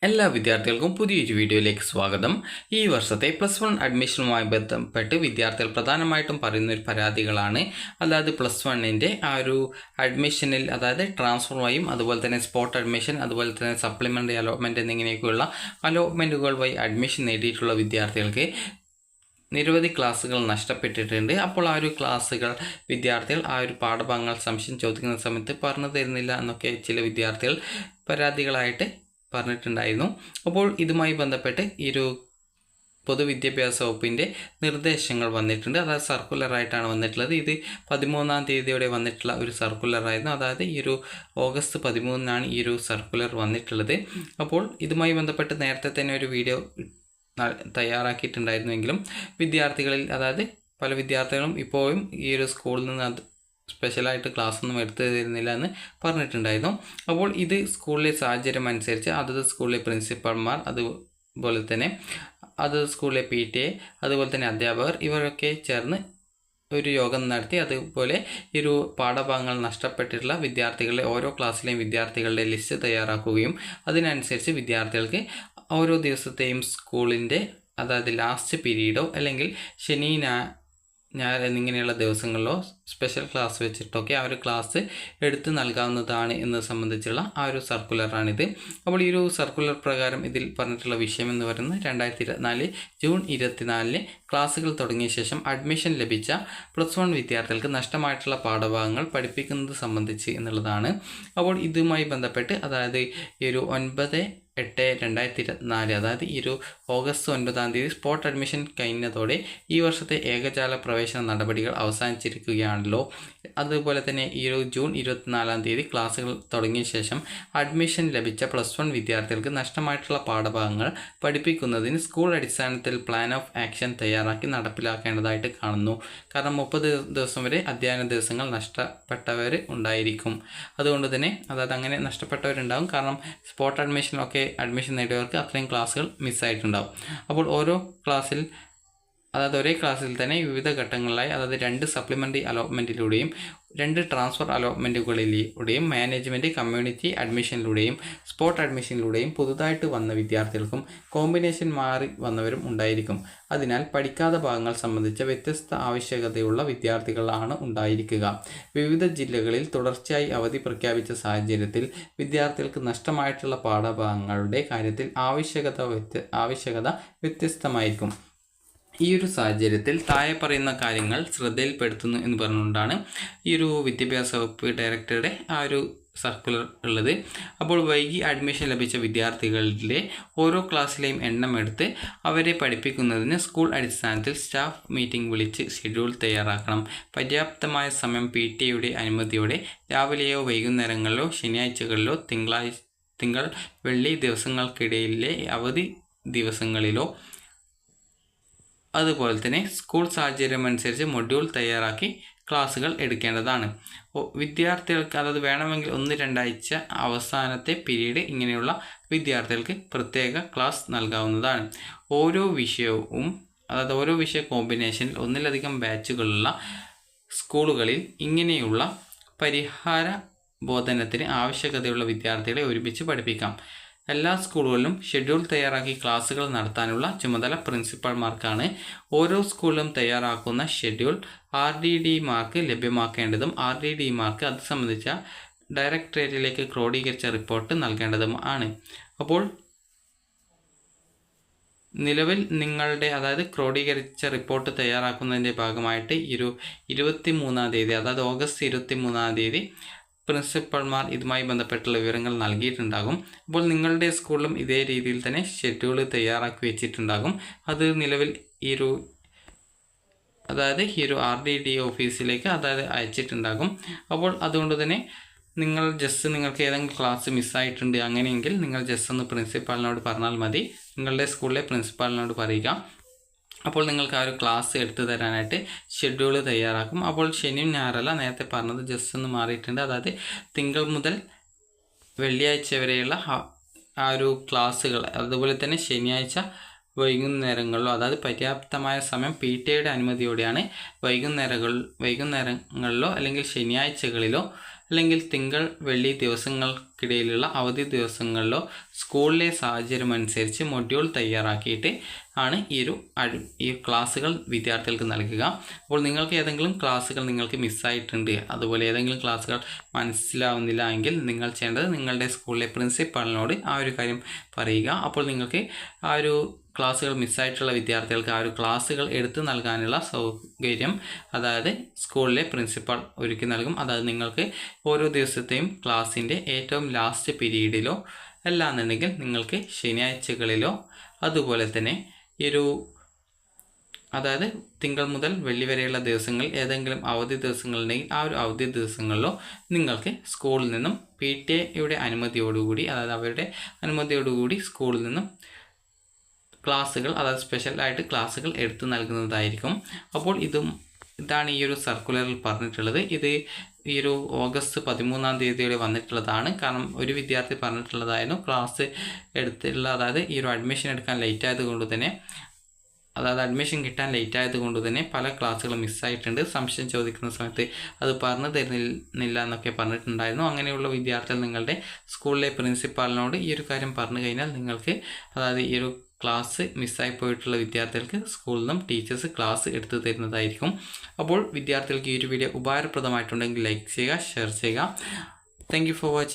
എല്ലാ വിദ്യാർത്ഥികൾക്കും പുതിയൊരു വീഡിയോയിലേക്ക് സ്വാഗതം. ഈ വർഷത്തെ +1 അഡ്മിഷനുമായി ബന്ധപ്പെട്ട് വിദ്യാർത്ഥികൾ പ്രധാനമായിട്ടും പറയുന്ന ഒരു പരാതികളാണ്. അതായത് +1ൻ്റെ ആ ഒരു അഡ്മിഷനിൽ, അതായത് ട്രാൻസ്ഫർ വഴിയും അതുപോലെ തന്നെ സ്പോട്ട് അഡ്മിഷൻ, അതുപോലെ തന്നെ സപ്ലിമെൻ്ററി അലോട്ട്മെൻറ്റ് എന്നിങ്ങനെയൊക്കെയുള്ള അലോട്ട്മെൻറ്റുകൾ വഴി അഡ്മിഷൻ നേടിയിട്ടുള്ള വിദ്യാർത്ഥികൾക്ക് നിരവധി ക്ലാസ്സുകൾ നഷ്ടപ്പെട്ടിട്ടുണ്ട്. അപ്പോൾ ആ ഒരു ക്ലാസ്സുകൾ വിദ്യാർത്ഥികൾ ആ ഒരു പാഠഭാഗങ്ങൾ സംശയം ചോദിക്കുന്ന സമയത്ത് പറഞ്ഞു തരുന്നില്ല എന്നൊക്കെ ചില വിദ്യാർത്ഥികൾ പരാതികളായിട്ട് പറഞ്ഞിട്ടുണ്ടായിരുന്നു. അപ്പോൾ ഇതുമായി ബന്ധപ്പെട്ട് ഈ ഒരു പൊതുവിദ്യാഭ്യാസ വകുപ്പിൻ്റെ നിർദ്ദേശങ്ങൾ വന്നിട്ടുണ്ട്. അതായത് സർക്കുലറായിട്ടാണ് വന്നിട്ടുള്ളത്. ഇത് 13-ാം തീയതിയോടെ വന്നിട്ടുള്ള ഒരു സർക്കുലറായിരുന്നു. അതായത് ഈ ഒരു ഓഗസ്റ്റ് 13-നാണ് ഈ ഒരു സർക്കുലർ വന്നിട്ടുള്ളത്. അപ്പോൾ ഇതുമായി ബന്ധപ്പെട്ട് നേരത്തെ തന്നെ ഒരു വീഡിയോ തയ്യാറാക്കിയിട്ടുണ്ടായിരുന്നുവെങ്കിലും വിദ്യാർത്ഥികളിൽ, അതായത് പല വിദ്യാർത്ഥികളും ഇപ്പോഴും ഈ ഒരു സ്കൂളിൽ നിന്ന് സ്പെഷ്യലായിട്ട് ക്ലാസ്സൊന്നും എടുത്തു തരുന്നില്ല എന്ന് പറഞ്ഞിട്ടുണ്ടായിരുന്നു. അപ്പോൾ ഇത് സ്കൂളിലെ സാഹചര്യം അനുസരിച്ച് അതത് സ്കൂളിലെ പ്രിൻസിപ്പൽമാർ, അതുപോലെ തന്നെ അതത് സ്കൂളിലെ PTA, അതുപോലെ തന്നെ അധ്യാപകർ ഇവരൊക്കെ ചേർന്ന് ഒരു യോഗം നടത്തി അതുപോലെ ഈ ഒരു പാഠഭാഗങ്ങൾ നഷ്ടപ്പെട്ടിട്ടുള്ള വിദ്യാർത്ഥികളുടെ ഓരോ ക്ലാസ്സിലെയും വിദ്യാർത്ഥികളുടെ ലിസ്റ്റ് തയ്യാറാക്കുകയും അതിനനുസരിച്ച് വിദ്യാർത്ഥികൾക്ക് ഓരോ ദിവസത്തെയും സ്കൂളിൻ്റെ, അതായത് ലാസ്റ്റ് പീരീഡോ അല്ലെങ്കിൽ ശനി ഞായർ എന്നിങ്ങനെയുള്ള ദിവസങ്ങളിലോ സ്പെഷ്യൽ ക്ലാസ് വെച്ചിട്ടൊക്കെ ആ ഒരു ക്ലാസ് എടുത്ത് നൽകാവുന്നതാണ് എന്നത് സംബന്ധിച്ചുള്ള ആ ഒരു സർക്കുലറാണിത്. അപ്പോൾ ഈ ഒരു സർക്കുലർ പ്രകാരം ഇതിൽ പറഞ്ഞിട്ടുള്ള വിഷയം എന്ന് പറയുന്നത് 2024 ജൂൺ 24-ന് ക്ലാസ്സുകൾ തുടങ്ങിയ ശേഷം അഡ്മിഷൻ ലഭിച്ച +1 വിദ്യാർത്ഥികൾക്ക് നഷ്ടമായിട്ടുള്ള പാഠഭാഗങ്ങൾ പഠിപ്പിക്കുന്നത് സംബന്ധിച്ച് എന്നുള്ളതാണ്. അപ്പോൾ ഇതുമായി ബന്ധപ്പെട്ട്, അതായത് ഈ ഒരു 9/8/2024, അതായത് ഈ ഒരു ഓഗസ്റ്റ് 9-ാം തീയതി സ്പോട്ട് അഡ്മിഷൻ കഴിഞ്ഞതോടെ ഈ വർഷത്തെ ഏകജാല പ്രവേശന നടപടികൾ അവസാനിച്ചിരിക്കുകയാണല്ലോ. അതുപോലെ തന്നെ ഈ ഒരു ജൂൺ 24-ാം തീയതി ക്ലാസ്സുകൾ തുടങ്ങിയ ശേഷം അഡ്മിഷൻ ലഭിച്ച +1 വിദ്യാർത്ഥികൾക്ക് നഷ്ടമായിട്ടുള്ള പാഠഭാഗങ്ങൾ പഠിപ്പിക്കുന്നതിന് സ്കൂൾ അടിസ്ഥാനത്തിൽ പ്ലാൻ ഓഫ് ആക്ഷൻ തയ്യാറാക്കി നടപ്പിലാക്കേണ്ടതായിട്ട് കാണുന്നു. കാരണം 30 ദിവസം വരെ അധ്യയന ദിവസങ്ങൾ നഷ്ടപ്പെട്ടവർ ഉണ്ടായിരിക്കും. അതുകൊണ്ട് തന്നെ, അതായത് അങ്ങനെ നഷ്ടപ്പെട്ടവരുണ്ടാകും. കാരണം സ്പോട്ട് അഡ്മിഷനൊക്കെ അഡ്മിഷൻ നേടിയവർക്ക് അത്രയും ക്ലാസ്സുകൾ മിസ്സായിട്ടുണ്ടാകും. അപ്പോൾ ഓരോ ക്ലാസ്സിൽ, അതായത് ഒരേ ക്ലാസ്സിൽ തന്നെ വിവിധ ഘട്ടങ്ങളിലായി, അതായത് 2 സപ്ലിമെൻ്ററി അലോട്ട്മെൻറ്റിലൂടെയും 2 ട്രാൻസ്ഫർ അലോട്ട്മെൻറ്റുകളിലൂടെയും മാനേജ്മെൻറ്റ് കമ്മ്യൂണിറ്റി അഡ്മിഷനിലൂടെയും സ്പോട്ട് അഡ്മിഷനിലൂടെയും പുതുതായിട്ട് വന്ന വിദ്യാർത്ഥികൾക്കും കോമ്പിനേഷൻ മാറി വന്നവരും ഉണ്ടായിരിക്കും. അതിനാൽ പഠിക്കാത്ത ഭാഗങ്ങൾ സംബന്ധിച്ച വ്യത്യസ്ത ആവശ്യകതയുള്ള വിദ്യാർത്ഥികളാണ് ഉണ്ടായിരിക്കുക. വിവിധ ജില്ലകളിൽ തുടർച്ചയായി അവധി പ്രഖ്യാപിച്ച സാഹചര്യത്തിൽ വിദ്യാർത്ഥികൾക്ക് നഷ്ടമായിട്ടുള്ള പാഠഭാഗങ്ങളുടെ കാര്യത്തിൽ ആവശ്യകത വ്യത്യസ്തമായിരിക്കും. ഈ ഒരു സാഹചര്യത്തിൽ താഴെ പറയുന്ന കാര്യങ്ങൾ ശ്രദ്ധയിൽപ്പെടുത്തുന്നു എന്ന് പറഞ്ഞുകൊണ്ടാണ് ഈ ഒരു വിദ്യാഭ്യാസ വകുപ്പ് ഡയറക്ടറുടെ ആ ഒരു സർക്കുലർ ഉള്ളത്. അപ്പോൾ വൈകി അഡ്മിഷൻ ലഭിച്ച വിദ്യാർത്ഥികളുടെ ഓരോ ക്ലാസ്സിലെയും എണ്ണം എടുത്ത് അവരെ പഠിപ്പിക്കുന്നതിന് സ്കൂൾ അടിസ്ഥാനത്തിൽ സ്റ്റാഫ് മീറ്റിംഗ് വിളിച്ച് ഷെഡ്യൂൾ തയ്യാറാക്കണം. പര്യാപ്തമായ സമയം PTA-യുടെ അനുമതിയോടെ രാവിലെയോ വൈകുന്നേരങ്ങളിലോ ശനിയാഴ്ചകളിലോ തിങ്കൾ വെള്ളി ദിവസങ്ങൾക്കിടയിലെ അവധി ദിവസങ്ങളിലോ അതുപോലെ തന്നെ സ്കൂൾ സാഹചര്യമനുസരിച്ച് മൊഡ്യൂൾ തയ്യാറാക്കി ക്ലാസ്സുകൾ എടുക്കേണ്ടതാണ്. വിദ്യാർത്ഥികൾക്ക്, അതായത് വേണമെങ്കിൽ 1-2 ആഴ്ച അവസാനത്തെ പീരീഡ് ഇങ്ങനെയുള്ള വിദ്യാർത്ഥികൾക്ക് പ്രത്യേക ക്ലാസ് നൽകാവുന്നതാണ്. ഓരോ വിഷയ കോമ്പിനേഷനിൽ ഒന്നിലധികം ബാച്ചുകളുള്ള സ്കൂളുകളിൽ ഇങ്ങനെയുള്ള പരിഹാര ബോധനത്തിന് ആവശ്യകതയുള്ള വിദ്യാർത്ഥികളെ ഒരുമിച്ച് പഠിപ്പിക്കാം. എല്ലാ സ്കൂളുകളിലും ഷെഡ്യൂൾ തയ്യാറാക്കി ക്ലാസ്സുകൾ നടത്താനുള്ള ചുമതല പ്രിൻസിപ്പൽമാർക്കാണ്. ഓരോ സ്കൂളിലും തയ്യാറാക്കുന്ന ഷെഡ്യൂൾ RDD-മാർക്ക് ലഭ്യമാക്കേണ്ടതും RDD-മാർക്ക് അത് സംബന്ധിച്ച ഡയറക്ടറേറ്റിലേക്ക് ക്രോഡീകരിച്ച റിപ്പോർട്ട് നൽകേണ്ടതും ആണ്. അപ്പോൾ നിലവിൽ നിങ്ങളുടെ, അതായത് ക്രോഡീകരിച്ച റിപ്പോർട്ട് തയ്യാറാക്കുന്നതിൻ്റെ ഭാഗമായിട്ട് ഈ ഒരു 23-ാം തീയതി, അതായത് ഓഗസ്റ്റ് 23-ാം തീയതി പ്രിൻസിപ്പൽമാർ ഇതുമായി ബന്ധപ്പെട്ടുള്ള വിവരങ്ങൾ നൽകിയിട്ടുണ്ടാകും. അപ്പോൾ നിങ്ങളുടെ സ്കൂളിലും ഇതേ രീതിയിൽ തന്നെ ഷെഡ്യൂൾ തയ്യാറാക്കി വെച്ചിട്ടുണ്ടാകും. അത് നിലവിൽ ഈ ഒരു RDD ഓഫീസിലേക്ക് അയച്ചിട്ടുണ്ടാകും. അപ്പോൾ അതുകൊണ്ട് തന്നെ നിങ്ങൾക്ക് ഏതെങ്കിലും ക്ലാസ് മിസ്സായിട്ടുണ്ട്, അങ്ങനെയെങ്കിൽ നിങ്ങൾ ഒന്ന് പ്രിൻസിപ്പാളിനോട് പറഞ്ഞാൽ മതി. നിങ്ങളുടെ സ്കൂളിലെ പ്രിൻസിപ്പാളിനോട് പറയുക. അപ്പോൾ നിങ്ങൾക്ക് ആ ഒരു ക്ലാസ് എടുത്തു തരാനായിട്ട് ഷെഡ്യൂൾ തയ്യാറാക്കും. അപ്പോൾ ശനിയും ഞായറല്ല, നേരത്തെ പറഞ്ഞത് ഒന്ന് മാറിയിട്ടുണ്ട്. അതായത് തിങ്കൾ മുതൽ വെള്ളിയാഴ്ച വരെയുള്ള ആ ഒരു ക്ലാസ്സുകൾ, അതുപോലെ തന്നെ ശനിയാഴ്ച വൈകുന്നേരങ്ങളിലോ, അതായത് പര്യാപ്തമായ സമയം PTA-യുടെ അനുമതിയോടെയാണ് വൈകുന്നേരങ്ങളിലോ അല്ലെങ്കിൽ ശനിയാഴ്ചകളിലോ അല്ലെങ്കിൽ തിങ്കൾ വെള്ളി ദിവസങ്ങൾക്കിടയിലുള്ള അവധി ദിവസങ്ങളിലോ സ്കൂളിലെ സാഹചര്യം അനുസരിച്ച് മൊഡ്യൂൾ തയ്യാറാക്കിയിട്ട് ആണ് ഈ ക്ലാസ്സുകൾ വിദ്യാർത്ഥികൾക്ക് നൽകുക. അപ്പോൾ നിങ്ങൾക്ക് ഏതെങ്കിലും ക്ലാസ്സുകൾ നിങ്ങൾക്ക് മിസ്സായിട്ടുണ്ട്, അതുപോലെ ഏതെങ്കിലും ക്ലാസ്സുകൾ മനസ്സിലാവുന്നില്ല എങ്കിൽ നിങ്ങൾ ചെയ്യേണ്ടത് നിങ്ങളുടെ സ്കൂളിലെ പ്രിൻസിപ്പാളിനോട് ആ ഒരു കാര്യം പറയുക. അപ്പോൾ നിങ്ങൾക്ക് ആ ഒരു ക്ലാസ്സുകൾ മിസ്സായിട്ടുള്ള വിദ്യാർത്ഥികൾക്ക് ആ ഒരു ക്ലാസ്സുകൾ എടുത്തു നൽകാനുള്ള സൗകര്യം അതായത് സ്കൂളിലെ പ്രിൻസിപ്പാൾ ഒരുക്കി നൽകും. അതായത് നിങ്ങൾക്ക് ഓരോ ദിവസത്തെയും ക്ലാസ്സിൻ്റെ ഏറ്റവും ലാസ്റ്റ് പീരീഡിലോ അല്ലാന്നുണ്ടെങ്കിൽ നിങ്ങൾക്ക് ശനിയാഴ്ചകളിലോ അതുപോലെ തന്നെ അതായത് തിങ്കൾ മുതൽ വെള്ളി വരെയുള്ള ദിവസങ്ങളിൽ ഏതെങ്കിലും അവധി ദിവസങ്ങളുണ്ടെങ്കിൽ ആ ഒരു അവധി ദിവസങ്ങളിലോ നിങ്ങൾക്ക് സ്കൂളിൽ നിന്നും PTA അനുമതിയോടുകൂടി അതായത് അവരുടെ അനുമതിയോടുകൂടി സ്കൂളിൽ നിന്നും ക്ലാസ്സുകൾ അതായത് സ്പെഷ്യലായിട്ട് ക്ലാസ്സുകൾ എടുത്തു നൽകുന്നതായിരിക്കും. അപ്പോൾ ഇതാണ് ഈ ഒരു സർക്കുലറിൽ പറഞ്ഞിട്ടുള്ളത്. ഇത് ഈ ഒരു ഓഗസ്റ്റ് 13-ാം തീയതിയോടെ വന്നിട്ടുള്ളതാണ്. കാരണം ഒരു വിദ്യാർത്ഥി പറഞ്ഞിട്ടുള്ളതായിരുന്നു ക്ലാസ് എടുത്തിട്ടുള്ള അതായത് ഈ ഒരു അഡ്മിഷൻ എടുക്കാൻ ലേറ്റ് ആയതുകൊണ്ട് തന്നെ അതായത് അഡ്മിഷൻ കിട്ടാൻ ലേറ്റ് ആയതുകൊണ്ട് തന്നെ പല ക്ലാസ്സുകളും മിസ്സായിട്ടുണ്ട്. സംശയം ചോദിക്കുന്ന സമയത്ത് അത് പറഞ്ഞു തരുന്നില്ല എന്നൊക്കെ പറഞ്ഞിട്ടുണ്ടായിരുന്നു. അങ്ങനെയുള്ള വിദ്യാർത്ഥികൾ നിങ്ങളുടെ സ്കൂളിലെ പ്രിൻസിപ്പാളിനോട് ഈ ഒരു കാര്യം പറഞ്ഞു കഴിഞ്ഞാൽ നിങ്ങൾക്ക് അതായത് ഈ ഒരു ക്ലാസ് മിസ്സായി പോയിട്ടുള്ള വിദ്യാർത്ഥികൾക്ക് സ്കൂളിൽ നിന്നും ടീച്ചേഴ്സ് ക്ലാസ് എടുത്തു തരുന്നതായിരിക്കും. അപ്പോൾ വിദ്യാർത്ഥികൾക്ക് ഈ ഒരു വീഡിയോ ഉപകാരപ്രദമായിട്ടുണ്ടെങ്കിൽ ലൈക്ക് ചെയ്യുക, ഷെയർ ചെയ്യുക. Thank you for watching.